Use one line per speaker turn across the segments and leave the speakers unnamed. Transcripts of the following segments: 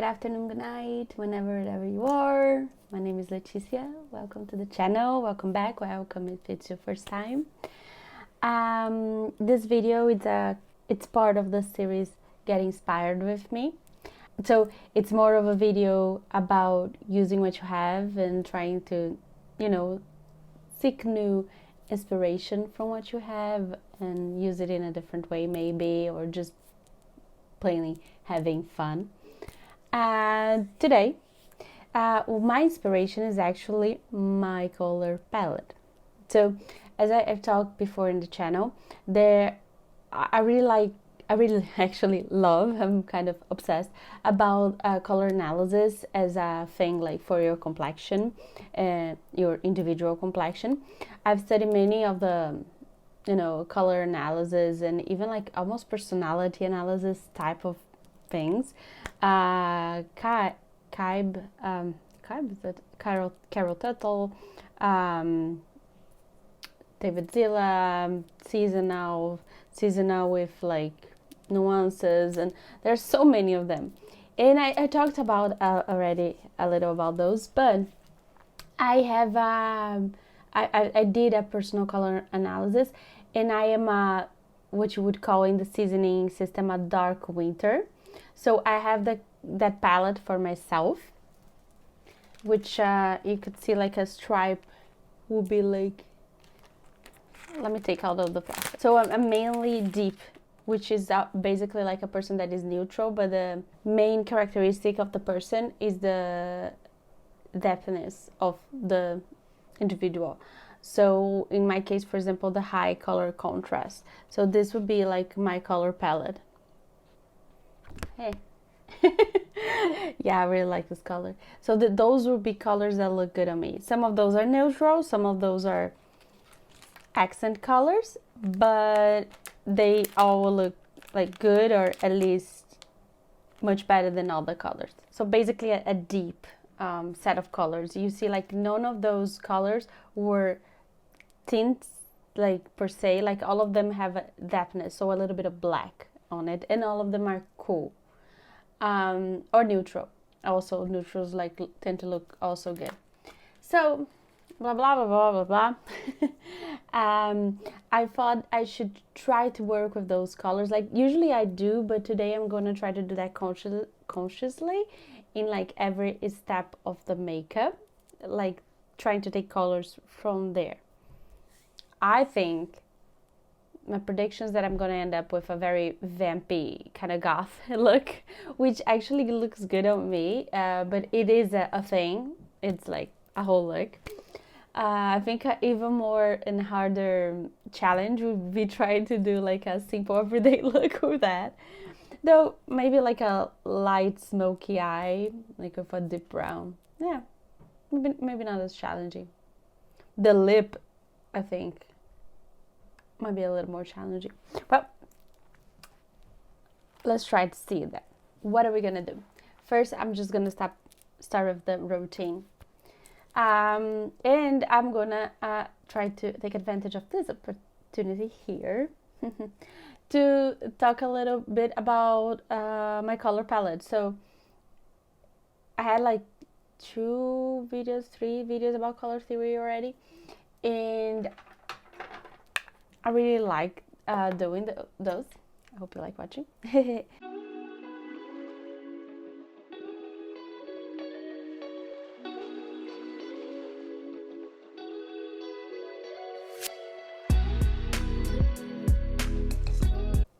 afternoon, good night, whenever you are. My name is Leticia. Welcome to the channel. Welcome back. Welcome if it's your first time. This video it's part of the series Get Inspired with Me. So it's more of a video about using what you have and trying to, seek new inspiration from what you have and use it in a different way maybe, or just plainly having fun. Today, my inspiration is actually my color palette. So, as I've talked before in the channel, I really actually love, I'm kind of obsessed about color analysis as a thing like for your complexion, your individual complexion. I've studied many of the color analysis and even like almost personality analysis type of things. Carol Tuttle, David Zilla, seasonal with like nuances, and there's so many of them. And I talked about already a little about those, but I have I did a personal color analysis, and I am what you would call in the seasoning system a dark winter. So I have that palette for myself, which you could see like a stripe would be like, let me take out of the plastic. So I'm mainly deep, which is basically like a person that is neutral, but the main characteristic of the person is the depthness of the individual. So in my case, for example, the high color contrast. So this would be like my color palette. Hey. Yeah, I really like this color. So those would be colors that look good on me. Some of those are neutral, some of those are accent colors, but they all look like good, or at least much better than all the colors. So basically a deep set of colors. You see like none of those colors were tints like per se, like all of them have a depthness, so a little bit of black on it, and all of them are cool, or neutral. Also neutrals like tend to look also good. So blah blah blah blah blah blah. I thought I should try to work with those colors. Like usually I do, but today I'm gonna try to do that consciously in like every step of the makeup, like trying to take colors from there. I think my prediction is that I'm gonna end up with a very vampy kind of goth look, which actually looks good on me, but it is a thing. It's like a whole look. I think even more and harder challenge would be trying to do like a simple everyday look with that. Though maybe like a light smoky eye, like with a deep brown. Yeah, maybe not as challenging. The lip, I think, might be a little more challenging. Well, let's try to see that. What are we gonna do? First, I'm just gonna start with the routine. And I'm gonna try to take advantage of this opportunity here to talk a little bit about my color palette. So I had like 3 videos about color theory already, and I really like doing those. I hope you like watching.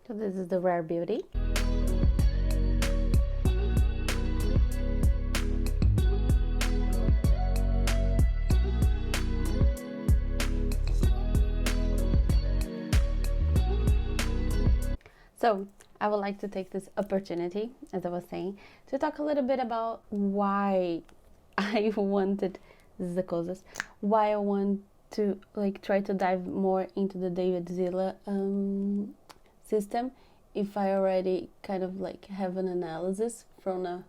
So this is the Rare Beauty. So I would like to take this opportunity, as I was saying, to talk a little bit about why I wanted, this is the closest, why I want to like try to dive more into the David Zilla system, if I already kind of like have an analysis from a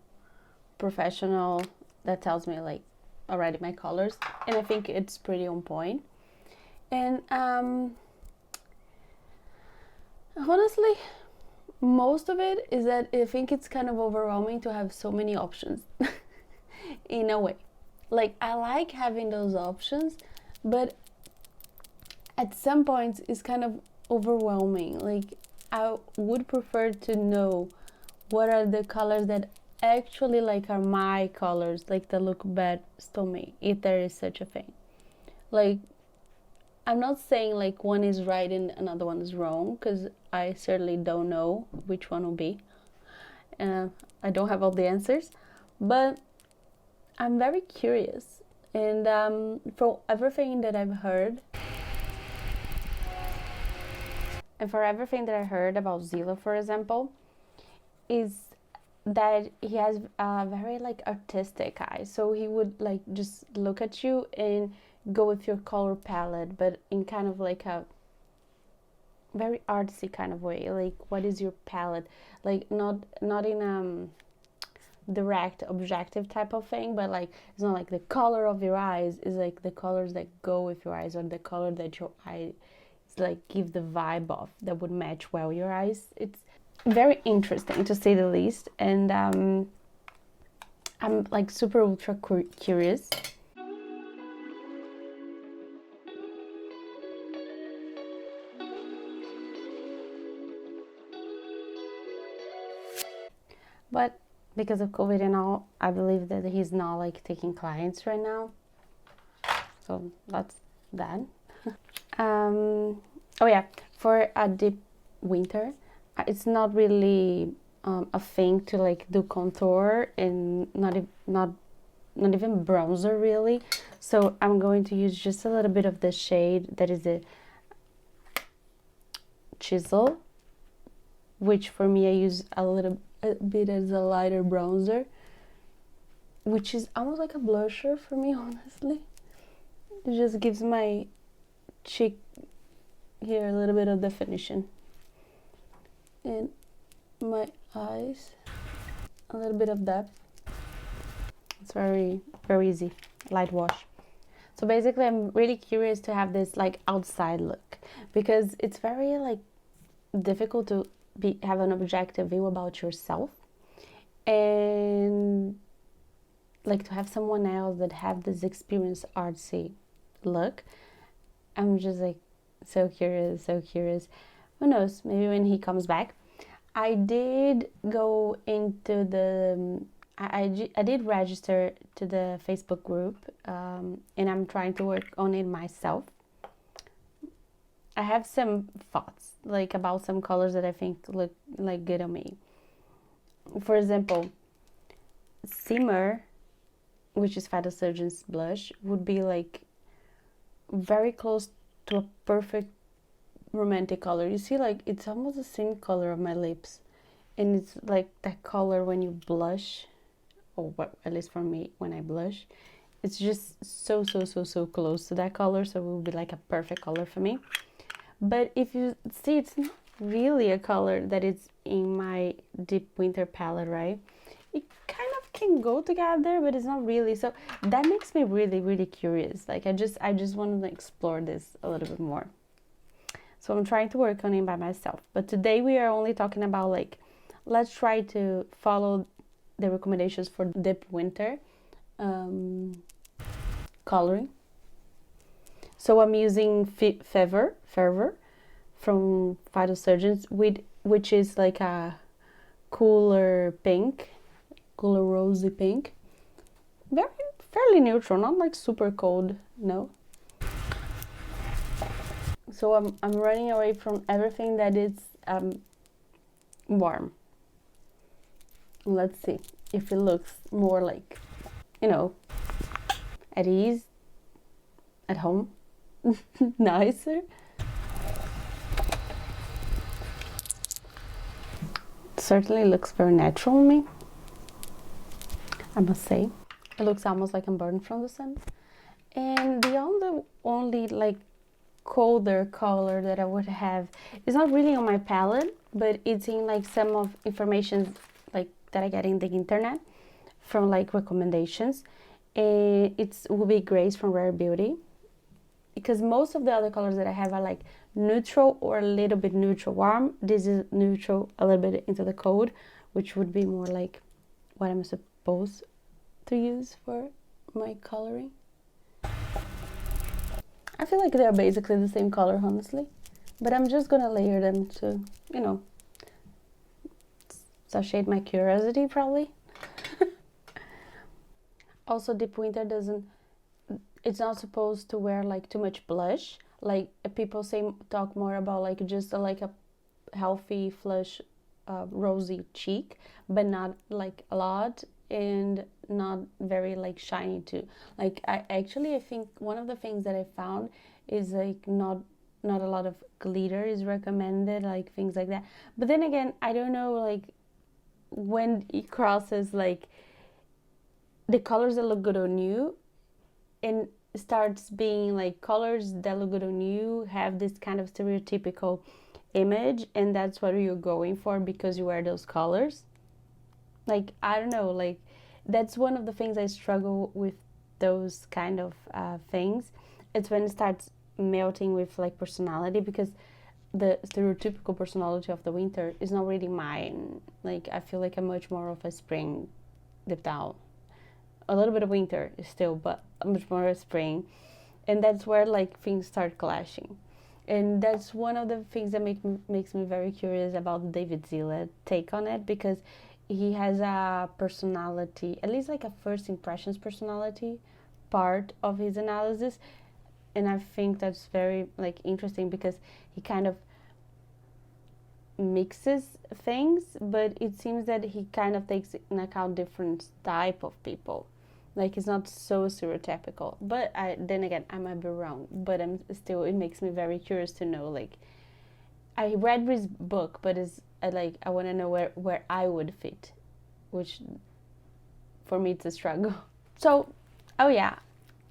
professional that tells me like already my colors, and I think it's pretty on point. And honestly, most of it is that I think it's kind of overwhelming to have so many options in a way. Like, I like having those options, but at some points it's kind of overwhelming. Like, I would prefer to know what are the colors that actually like are my colors, like that look best to me, if there is such a thing. Like, I'm not saying like one is right and another one is wrong, because I certainly don't know which one will be. I don't have all the answers, but I'm very curious. And for everything that I've heard, about Zillow, for example, is that he has a very like artistic eye. So he would like just look at you and go with your color palette, but in kind of like a very artsy kind of way. Like, what is your palette? Like, not in direct objective type of thing, but like, it's not like the color of your eyes is like the colors that go with your eyes, or the color that your eyes like give the vibe of that would match well your eyes. It's very interesting, to say the least. And I'm like super ultra curious. But because of COVID and all, I believe that he's not like taking clients right now. So that's that. Oh yeah, for a deep winter, it's not really a thing to like do contour, and not even bronzer really. So I'm going to use just a little bit of the shade that is a chisel, which for me I use a bit as a lighter bronzer, which is almost like a blusher for me, honestly. It just gives my cheek here a little bit of definition, and my eyes a little bit of depth. It's very easy, light wash. So basically I'm really curious to have this like outside look, because it's very like difficult to have an objective view about yourself, and like to have someone else that have this experienced artsy look. I'm just like so curious. Who knows, maybe when he comes back. I did go into the I did register to the Facebook group, and I'm trying to work on it myself. I have some thoughts like about some colors that I think look like good on me. For example, shimmer, which is Phytosurgeon's blush, would be like very close to a perfect romantic color. You see, like, it's almost the same color of my lips, and it's like that color when you blush, or at least for me, when I blush, it's just so close to that color. So it will be like a perfect color for me. But if you see, it's not really a color that is in my deep winter palette, right? It kind of can go together, but it's not really. So that makes me really curious. Like, I just want to explore this a little bit more. So I'm trying to work on it by myself. But today we are only talking about like, let's try to follow the recommendations for deep winter coloring. So I'm using Fervor from Phytosurgeons, which is like a cooler rosy pink. Fairly neutral, not like super cold, no. So I'm running away from everything that is warm. Let's see if it looks more like, at ease, at home, nicer. Certainly looks very natural on me, I must say. It looks almost like I'm burned from the sun. And the only like colder color that I would have is not really on my palette, but it's in like some of information like that I get in the internet from like recommendations. It will be Grace from Rare Beauty. because most of the other colors that I have are like neutral or a little bit neutral warm. This is neutral, a little bit into the cold, which would be more like what I'm supposed to use for my coloring. I feel like they're basically the same color, honestly, but I'm just gonna layer them to, you know, satiate my curiosity, probably. Also, Deep Winter it's not supposed to wear like too much blush. Like people talk more about like just like a healthy flush rosy cheek, but not like a lot, and not very like shiny too. Like I think one of the things that I found is like not a lot of glitter is recommended, like things like that. But then again, I don't know, like when it crosses like the colors that look good on you and starts being like colors that look good on you have this kind of stereotypical image, and that's what you're going for because you wear those colors. Like, I don't know, like that's one of the things I struggle with, those kind of things. It's when it starts melting with like personality, because the stereotypical personality of the winter is not really mine. Like, I feel like I'm much more of a spring deep down. A little bit of winter still, but much more of spring. And that's where like things start clashing. And that's one of the things that makes me very curious about David Zilla take on it, because he has a personality, at least like a first impressions personality part of his analysis. And I think that's very like interesting, because he kind of mixes things, but it seems that he kind of takes in account different type of people. Like, it's not so stereotypical, but then again, I might be wrong, but it makes me very curious to know, like, I read his book, but I want to know where I would fit, which for me it's a struggle. So, oh yeah,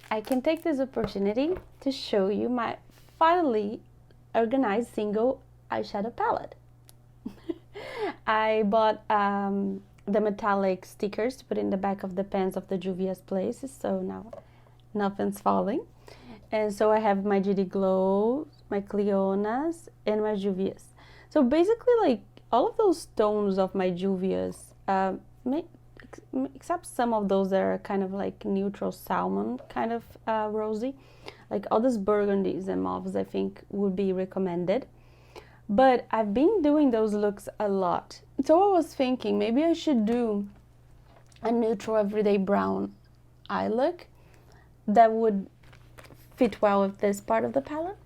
I can take this opportunity to show you my finally organized single eyeshadow palette. I bought the metallic stickers to put in the back of the pens of the Juvia's places, so now nothing's falling. And so I have my GD Glows, my Cleonas, and my Juvia's. So basically, like, all of those tones of my Juvia's, except some of those that are kind of like neutral salmon, kind of rosy, like all these burgundies and mauves, I think would be recommended. But I've been doing those looks a lot. So I was thinking maybe I should do a neutral everyday brown eye look that would fit well with this part of the palette.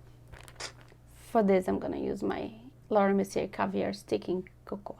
For this, I'm gonna use my Laura Mercier Caviar Sticking Cocoa.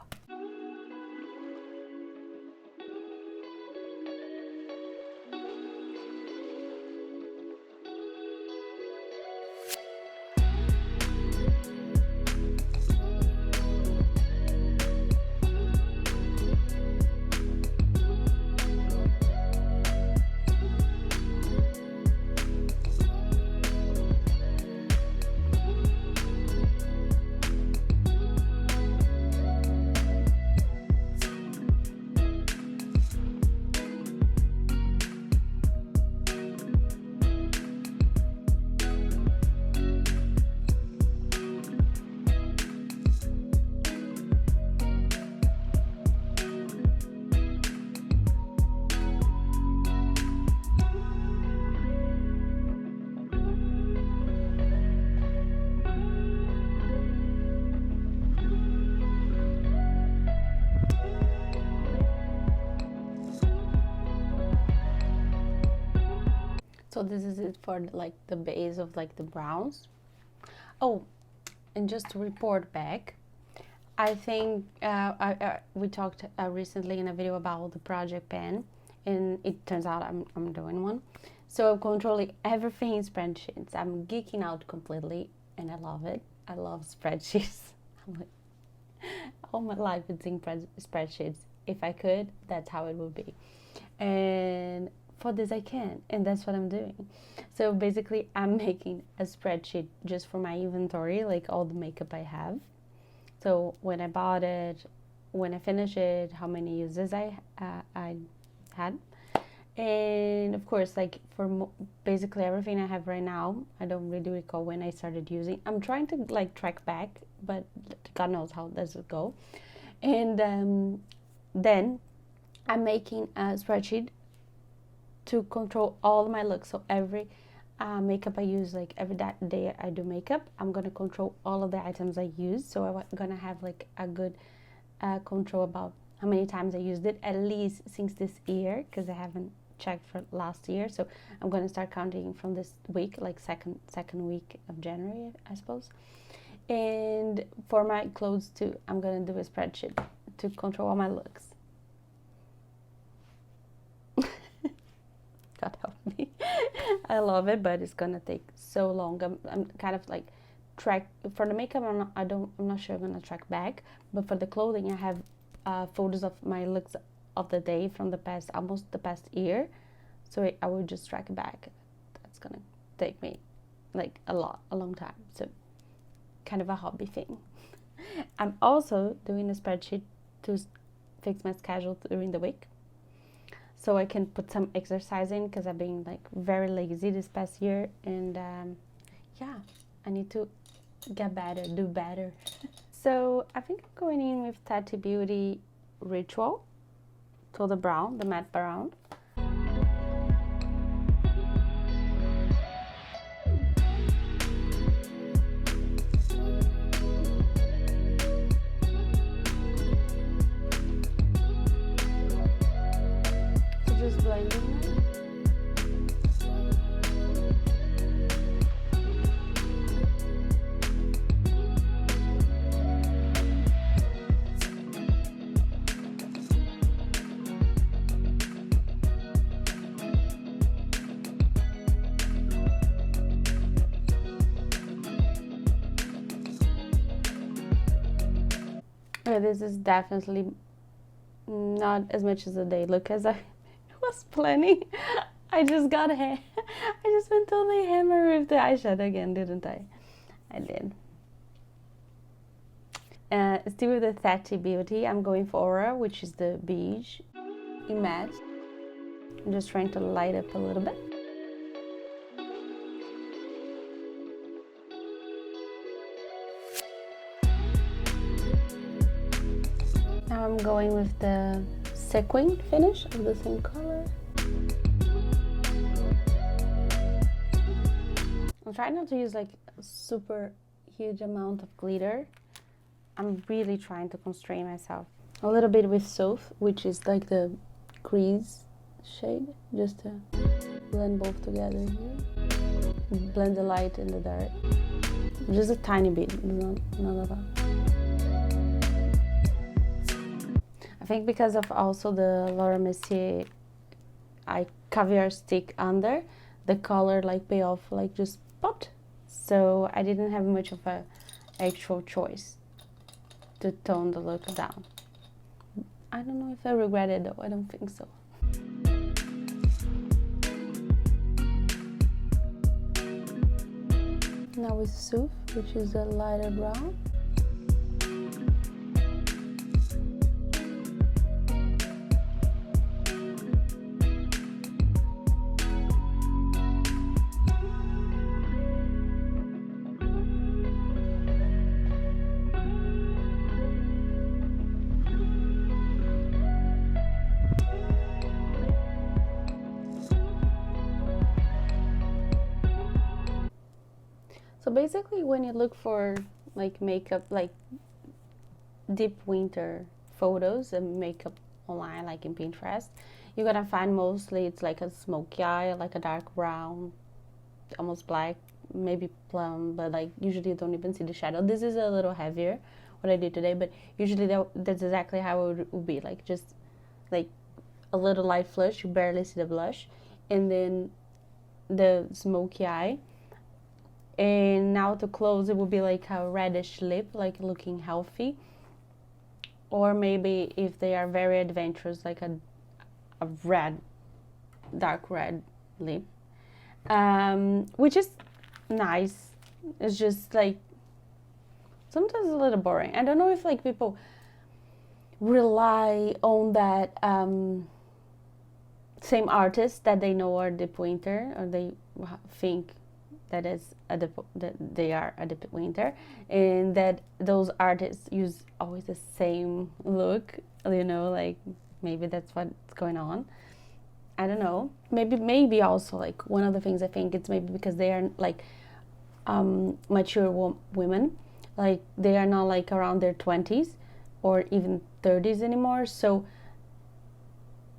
So this is it for like the base of like the browns. Oh, and just to report back, I think we talked recently in a video about the project pen, and it turns out I'm doing one. So I'm controlling everything in spreadsheets. I'm geeking out completely, and I love it. I love spreadsheets. I'm like, all my life it's in spreadsheets. If I could, that's how it would be. And for this I can, and that's what I'm doing. So basically I'm making a spreadsheet just for my inventory, like all the makeup I have. So when I bought it, when I finished it, how many uses I had, And of course, like for basically everything I have right now, I don't really recall when I started using. I'm trying to like track back, but God knows how does it go. And then I'm making a spreadsheet to control all my looks. So every makeup I use, like every day I do makeup, I'm gonna control all of the items I use. So I'm gonna have like a good control about how many times I used it, at least since this year, because I haven't checked for last year. So I'm gonna start counting from this week, like second week of January, I suppose. And for my clothes too, I'm gonna do a spreadsheet to control all my looks. God help me. I love it, but it's gonna take so long. I'm kind of like track for the makeup. I'm not sure I'm gonna track back, but for the clothing, I have photos of my looks of the day from the past, almost the past year. So I will just track back. That's gonna take me like a long time. So kind of a hobby thing. I'm also doing a spreadsheet to fix my schedule during the week, so I can put some exercise in, because I've been like very lazy this past year, and yeah, I need to get better, do better. So I think I'm going in with Tati Beauty Ritual, so the brown, the matte brown. So just blending it. Okay, this is definitely not as much as a day look as I was planning. I just got I just went totally hammer with the eyeshadow again, didn't I? I did. Still with the Tati Beauty, I'm going for Aura, which is the beige in matte. I'm just trying to light up a little bit. Now I'm going with the sequin finish of the same color. I'm trying not to use like a super huge amount of glitter. I'm really trying to constrain myself. A little bit with Soft, which is like the crease shade, just to blend both together here. Blend the light and the dark. Just a tiny bit, not a lot. I think because of also the Laura Mercier caviar stick under, the color like payoff like just popped. So I didn't have much of a actual choice to tone the look down. I don't know if I regret it though, I don't think so. Now with Souf, which is a lighter brown. So basically when you look for like makeup, like deep winter photos and makeup online, like in Pinterest, you're gonna find mostly it's like a smoky eye, like a dark brown, almost black, maybe plum, but like usually you don't even see the shadow. This is a little heavier, what I did today, but usually that's exactly how it would be, like just like a little light flush, you barely see the blush, and then the smoky eye. And now to close, it would be like a reddish lip, like looking healthy. Or maybe if they are very adventurous, like a red, dark red lip, which is nice. It's just like sometimes a little boring. I don't know if like people rely on that same artists that they know are Deep Winter, or they think that is that they are a Deep Winter, and that those artists use always the same look, you know, like maybe that's what's going on. I don't know. Maybe also like one of the things I think it's maybe because they are like mature women, like they are not like around their 20s or even 30s anymore, so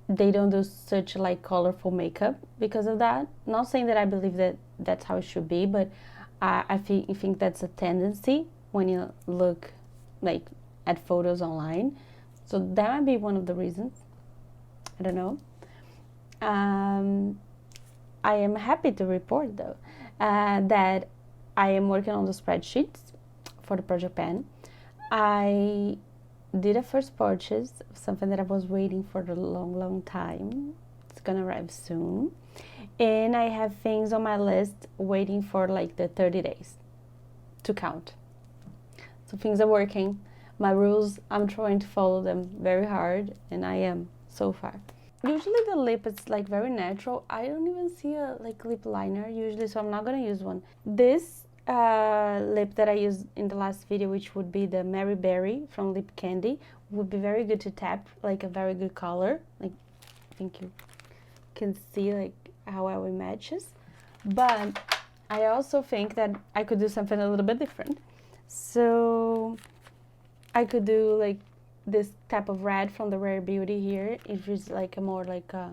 they don't do such like colorful makeup because of that. Not saying that I believe that that's how it should be, but I think that's a tendency when you look like at photos online. So that might be one of the reasons. I don't know. I am happy to report though that I am working on the spreadsheets for the project pen. I did a first purchase of something that I was waiting for a long time. It's gonna arrive soon. And I have things on my list waiting for like the 30 days to count. So things are working. My rules, I'm trying to follow them very hard, and I am so far. Usually the lip is like very natural. I don't even see a like lip liner usually, so I'm not gonna use one. This lip that I used in the last video, which would be the Mary Berry from Lip Candy, would be very good to tap, like a very good color. Like, I think you can see like how well it matches. But I also think that I could do something a little bit different. So I could do like this type of red from the Rare Beauty here. It is like a more like a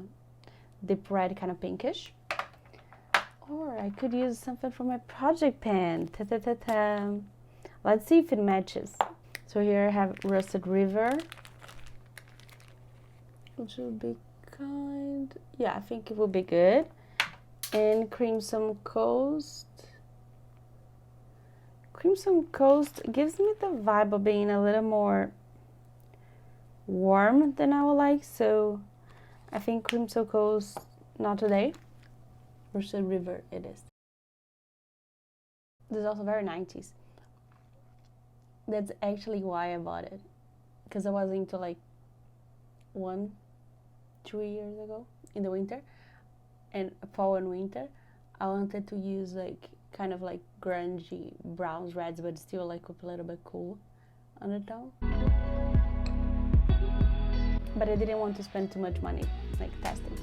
deep red, kind of pinkish. Or I could use something from my project pen. Ta-ta-ta-ta. Let's see if it matches. So here I have Rusted River, which will be kind... Yeah, I think it will be good. And Crimson Coast. Crimson Coast gives me the vibe of being a little more warm than I would like. So I think Crimson Coast, not today. Rusted River it is. This is also very 90s. That's actually why I bought it, because I was into like 2 years ago in the winter and fall and winter, I wanted to use like kind of like grungy browns, reds, but still like a little bit cool undertone. But I didn't want to spend too much money like testing.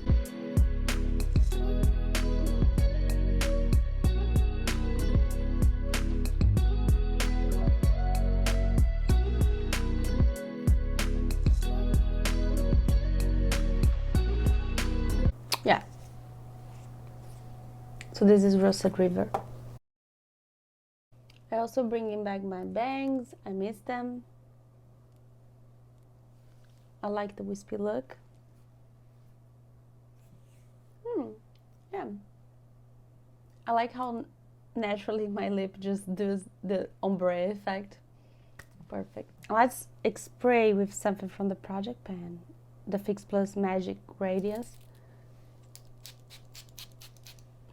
Yeah. So this is Rusted River. I also bringing back my bangs. I miss them. I like the wispy look. Yeah. I like how naturally my lip just does the ombre effect. Perfect. Let's spray with something from the project pan. The Fix Plus Magic Radiance.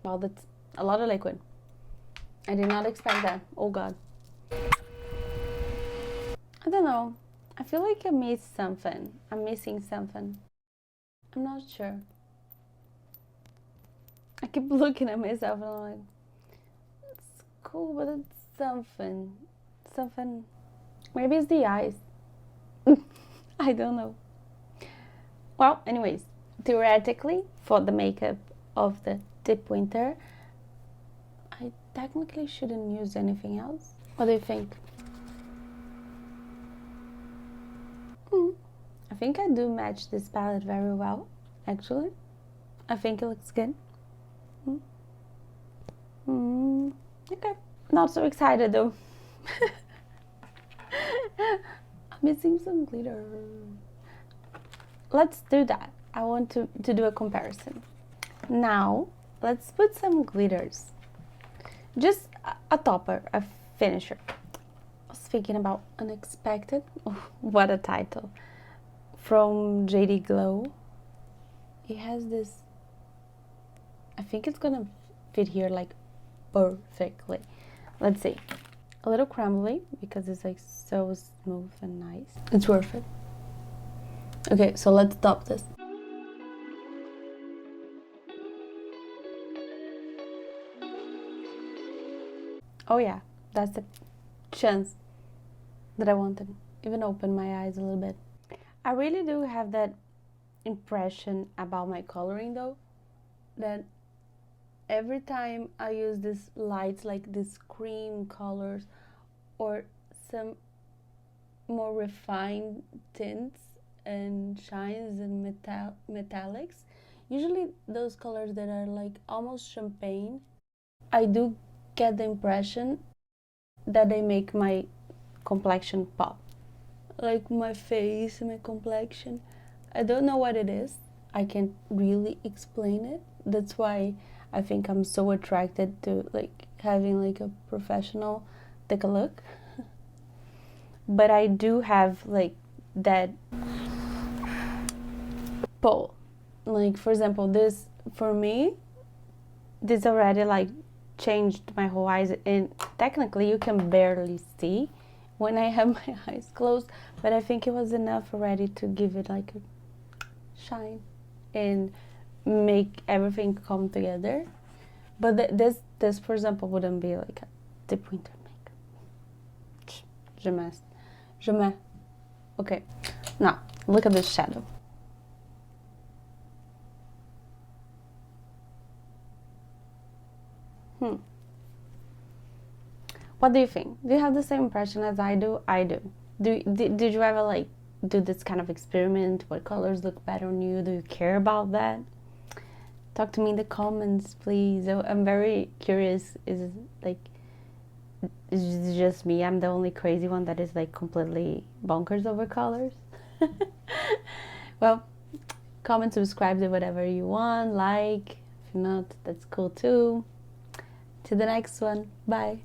Wow, that's a lot of liquid. I did not expect that. Oh god. I don't know. I feel like I missed something. I'm missing something. I'm not sure. I keep looking at myself and I'm like, it's cool, but it's something. Something. Maybe it's the eyes. I don't know. Well, anyways, theoretically, for the makeup of the Deep Winter, I technically shouldn't use anything else. What do you think? I think I do match this palette very well, actually. I think it looks good. Okay. Not so excited though. I'm missing some glitter. Let's do that. I want to do a comparison. Now, let's put some glitters. Just a topper, a finisher. I was thinking about Unexpected. Oh, what a title. From JD Glow. It has this, I think it's gonna fit here like perfectly. Let's see. A little crumbly because it's like so smooth and nice. It's worth it. Okay, so let's top this. Oh yeah, that's the chance that I wanted. Even open my eyes a little bit. I really do have that impression about my coloring though, that every time I use these lights, like these cream colors or some more refined tints and shines and metallics, usually those colors that are like almost champagne, I do get the impression that they make my complexion pop. Like my face and my complexion. I don't know what it is. I can't really explain it. That's why I think I'm so attracted to like having like a professional take a look. But I do have like that pull. Like for example, this for me, this already like changed my whole eyes, and technically you can barely see when I have my eyes closed, but I think it was enough already to give it like a shine and make everything come together. But this for example wouldn't be like a deep winter makeup. Jamais. Okay, now look at this shadow. What do you think? Do you have the same impression as I do? I do. Did you ever like do this kind of experiment? What colors look better on you? Do you care about that? Talk to me in the comments, please. I'm very curious. Is it just me? I'm the only crazy one that is like completely bonkers over colors. Well, comment, subscribe, do whatever you want, like. If not, that's cool too. To the next one. Bye.